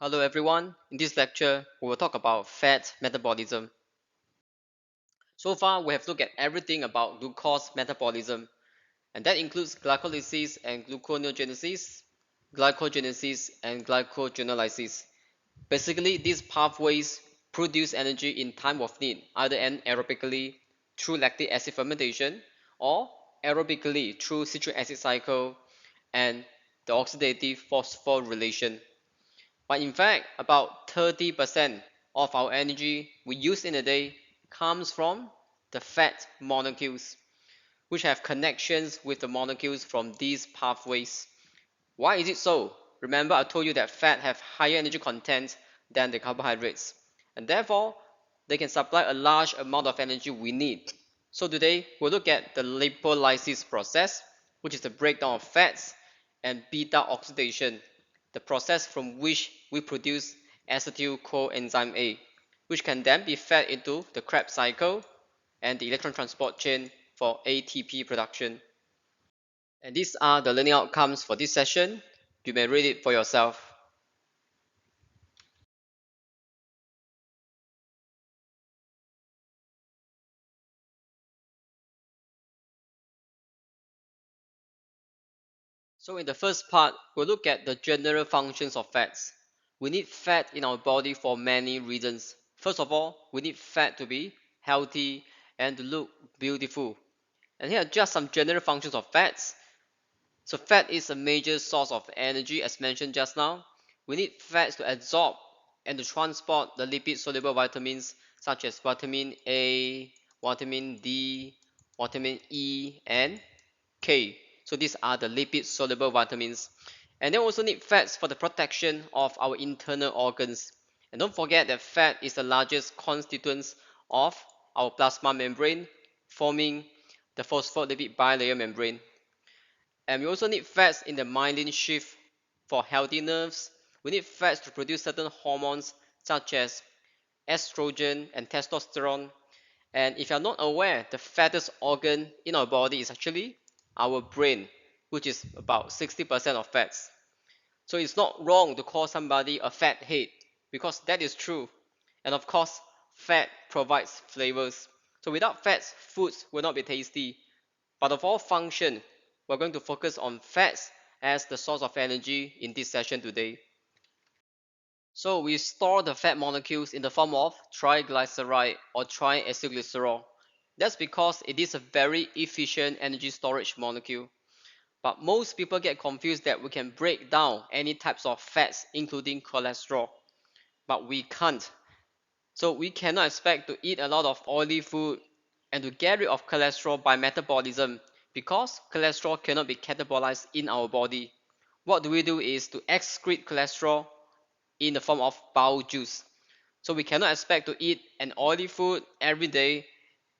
Hello everyone, in this lecture we will talk about fat metabolism. So far we have looked at everything about glucose metabolism, and that includes glycolysis and gluconeogenesis and glycogenolysis. Basically these pathways produce energy in time of need, either anaerobically through lactic acid fermentation or aerobically through citric acid cycle and the oxidative phosphorylation. But in fact, about 30% of our energy we use in a day comes from the fat molecules, which have connections with the molecules from these pathways. Why is it so? Remember, I told you that fat have higher energy content than the carbohydrates, and therefore they can supply a large amount of energy we need. So today we'll look at the lipolysis process, which is the breakdown of fats, and beta oxidation, the process from which we produce acetyl coenzyme A, which can then be fed into the Krebs cycle and the electron transport chain for ATP production. And these are the learning outcomes for this session. You may read it for yourself. So in the first part, we'll look at the general functions of fats. We need fat in our body for many reasons. First of all, we need fat to be healthy and to look beautiful. And here are just some general functions of fats. So fat is a major source of energy as mentioned just now. We need fats to absorb and to transport the lipid-soluble vitamins such as vitamin A, vitamin D, vitamin E, and K. So these are the lipid-soluble vitamins. And they also need fats for the protection of our internal organs. And don't forget that fat is the largest constituent of our plasma membrane, forming the phospholipid bilayer membrane. And we also need fats in the myelin sheath for healthy nerves. We need fats to produce certain hormones such as estrogen and testosterone. And if you're not aware, the fattest organ in our body is actually our brain, which is about 60% of fats. So it's not wrong to call somebody a fat head because that is true. And of course, fat provides flavors. So without fats, foods will not be tasty. But of all function, we're going to focus on fats as the source of energy in this session today. So we store the fat molecules in the form of triglyceride or triacylglycerol. That's because it is a very efficient energy storage molecule. But most people get confused that we can break down any types of fats, including cholesterol. But we can't. So we cannot expect to eat a lot of oily food and to get rid of cholesterol by metabolism because cholesterol cannot be catabolized in our body. What do we do is to excrete cholesterol in the form of bowel juice. So we cannot expect to eat an oily food every day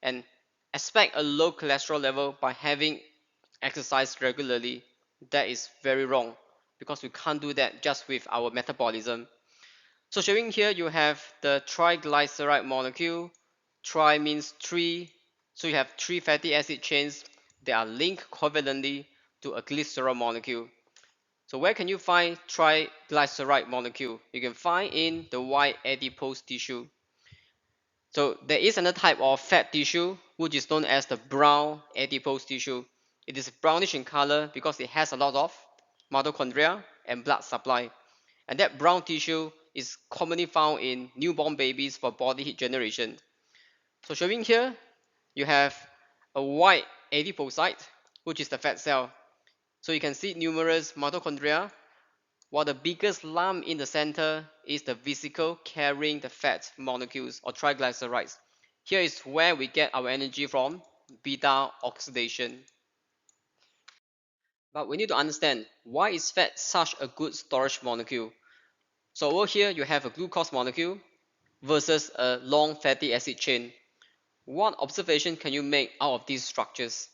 and expect a low cholesterol level by having exercise regularly. That is very wrong because we can't do that just with our metabolism. So showing here you have the triglyceride molecule. Tri means three. So you have three fatty acid chains that are linked covalently to a glycerol molecule. So where can you find triglyceride molecule? You can find in the white adipose tissue. So there is another type of fat tissue which is known as the brown adipose tissue. It is brownish in color because it has a lot of mitochondria and blood supply. And that brown tissue is commonly found in newborn babies for body heat generation. So showing here, you have a white adipocyte, which is the fat cell. So you can see numerous mitochondria, while the biggest lump in the center is the vesicle carrying the fat molecules or triglycerides. Here is where we get our energy from, beta oxidation. But we need to understand why is fat such a good storage molecule. So over here you have a glucose molecule versus a long fatty acid chain. What observation can you make out of these structures?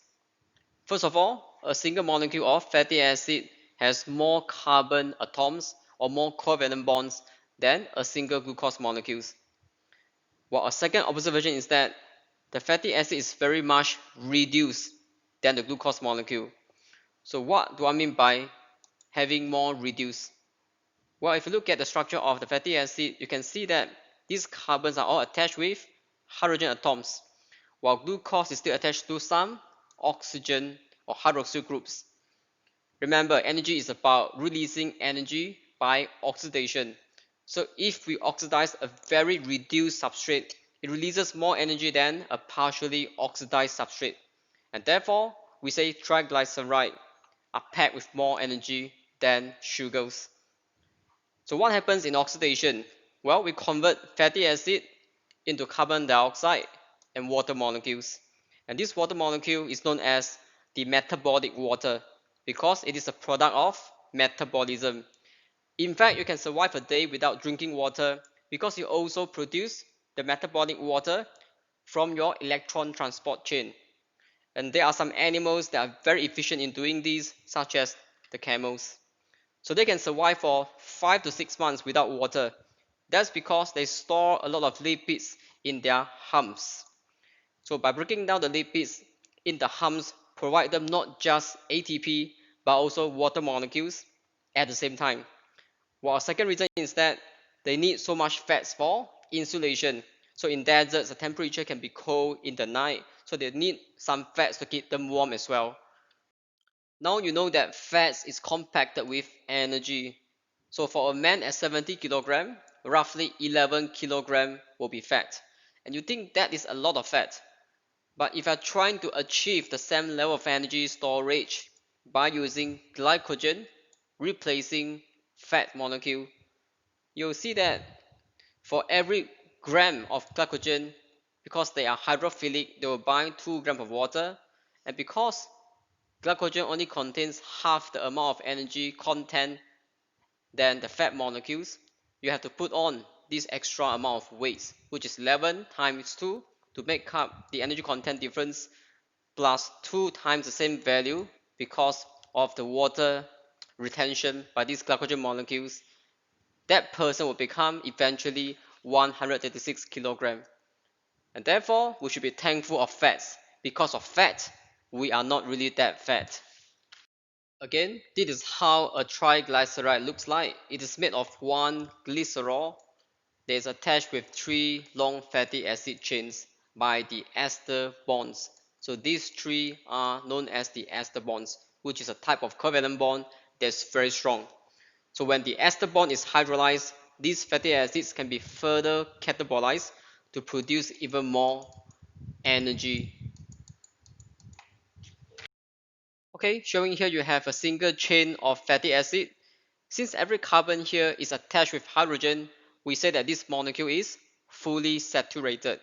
First of all, a single molecule of fatty acid has more carbon atoms or more covalent bonds than a single glucose molecules. While a second observation is that the fatty acid is very much reduced than the glucose molecule. So what do I mean by having more reduced? Well, if you look at the structure of the fatty acid, you can see that these carbons are all attached with hydrogen atoms, while glucose is still attached to some oxygen or hydroxyl groups. Remember, energy is about releasing energy by oxidation. So if we oxidize a very reduced substrate, it releases more energy than a partially oxidized substrate. And therefore, we say triglycerides are packed with more energy than sugars. So what happens in oxidation? Well, we convert fatty acid into carbon dioxide and water molecules. And this water molecule is known as the metabolic water because it is a product of metabolism. In fact, you can survive a day without drinking water because you also produce the metabolic water from your electron transport chain. And there are some animals that are very efficient in doing this, such as the camels. So they can survive for 5 to 6 months without water. That's because they store a lot of lipids in their humps. So by breaking down the lipids in the humps, provide them not just ATP but also water molecules at the same time. Well, a second reason is that they need so much fats for insulation. So in deserts, the temperature can be cold in the night, so they need some fats to keep them warm as well. Now you know that fats is compacted with energy. So for a man at 70 kilogram, roughly 11 kilogram will be fat. And you think that is a lot of fat. But if you are trying to achieve the same level of energy storage by using glycogen replacing fat molecule, you'll see that for every gram of glycogen, because they are hydrophilic, they will bind 2 grams of water. And because glycogen only contains half the amount of energy content than the fat molecules, you have to put on this extra amount of weight, which is 11 times 2 to make up the energy content difference plus 2 times the same value because of the water retention by these glycogen molecules. That person will become eventually 136 kilogram. And therefore, we should be thankful of fats. Because of fat, we are not really that fat. Again, this is how a triglyceride looks like. It is made of one glycerol that is attached with 3 long fatty acid chains by the ester bonds. So these 3 are known as the ester bonds, which is a type of covalent bond that's very strong. So when the ester bond is hydrolyzed, these fatty acids can be further catabolized to produce even more energy. Okay, showing here you have a single chain of fatty acid. Since every carbon here is attached with hydrogen, we say that this molecule is fully saturated.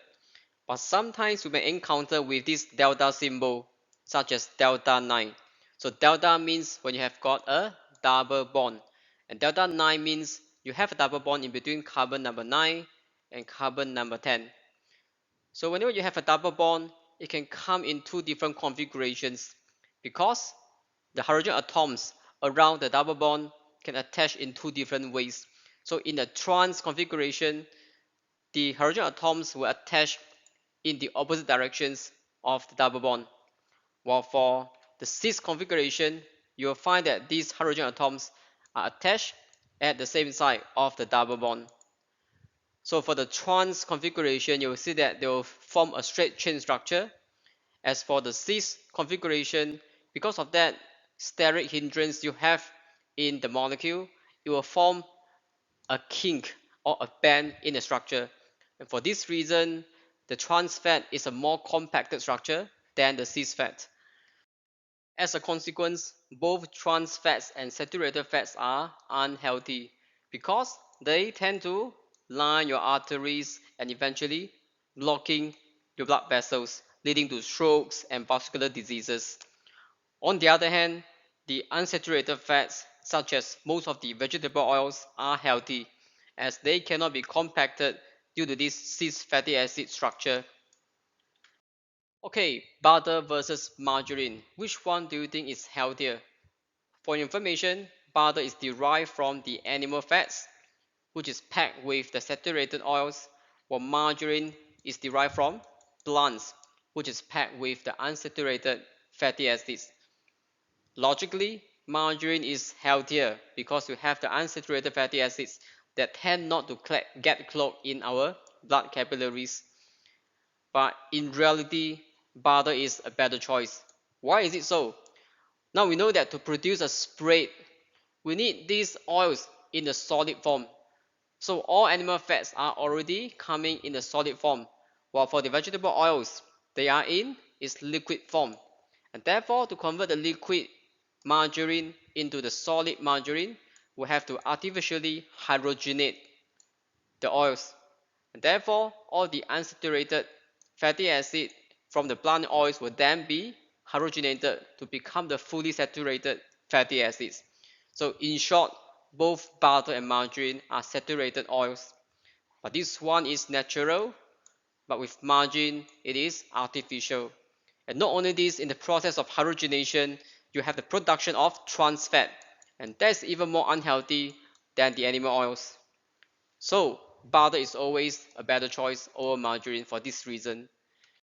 But sometimes we may encounter with this delta symbol, such as delta 9. So delta means when you have got a double bond. And delta 9 means you have a double bond in between carbon number 9 and carbon number 10. So whenever you have a double bond, it can come in 2 different configurations because the hydrogen atoms around the double bond can attach in 2 different ways. So in the trans configuration, the hydrogen atoms will attach in the opposite directions of the double bond. While for the cis configuration, you will find that these hydrogen atoms are attached at the same side of the double bond. So for the trans configuration, you will see that they will form a straight chain structure. As for the cis configuration, because of that steric hindrance you have in the molecule, it will form a kink or a bend in the structure. And for this reason, the trans fat is a more compacted structure than the cis fat. As a consequence, both trans fats and saturated fats are unhealthy because they tend to line your arteries and eventually blocking your blood vessels, leading to strokes and vascular diseases. On the other hand, the unsaturated fats, such as most of the vegetable oils, are healthy as they cannot be compacted due to this cis fatty acid structure. Okay, butter versus margarine. Which one do you think is healthier? For your information, butter is derived from the animal fats, which is packed with the saturated oils, while margarine is derived from plants, which is packed with the unsaturated fatty acids. Logically, margarine is healthier because you have the unsaturated fatty acids that tend not to get clogged in our blood capillaries. But in reality, butter is a better choice. Why is it so? Now we know that to produce a spread, we need these oils in the solid form. So all animal fats are already coming in the solid form, while for the vegetable oils, they are in its liquid form. And therefore, to convert the liquid margarine into the solid margarine, we have to artificially hydrogenate the oils. And therefore, all the unsaturated fatty acid from the plant oils will then be hydrogenated to become the fully saturated fatty acids. So in short, both butter and margarine are saturated oils. But this one is natural, but with margarine, it is artificial. And not only this, in the process of hydrogenation, you have the production of trans fat, and that's even more unhealthy than the animal oils. So butter is always a better choice over margarine for this reason.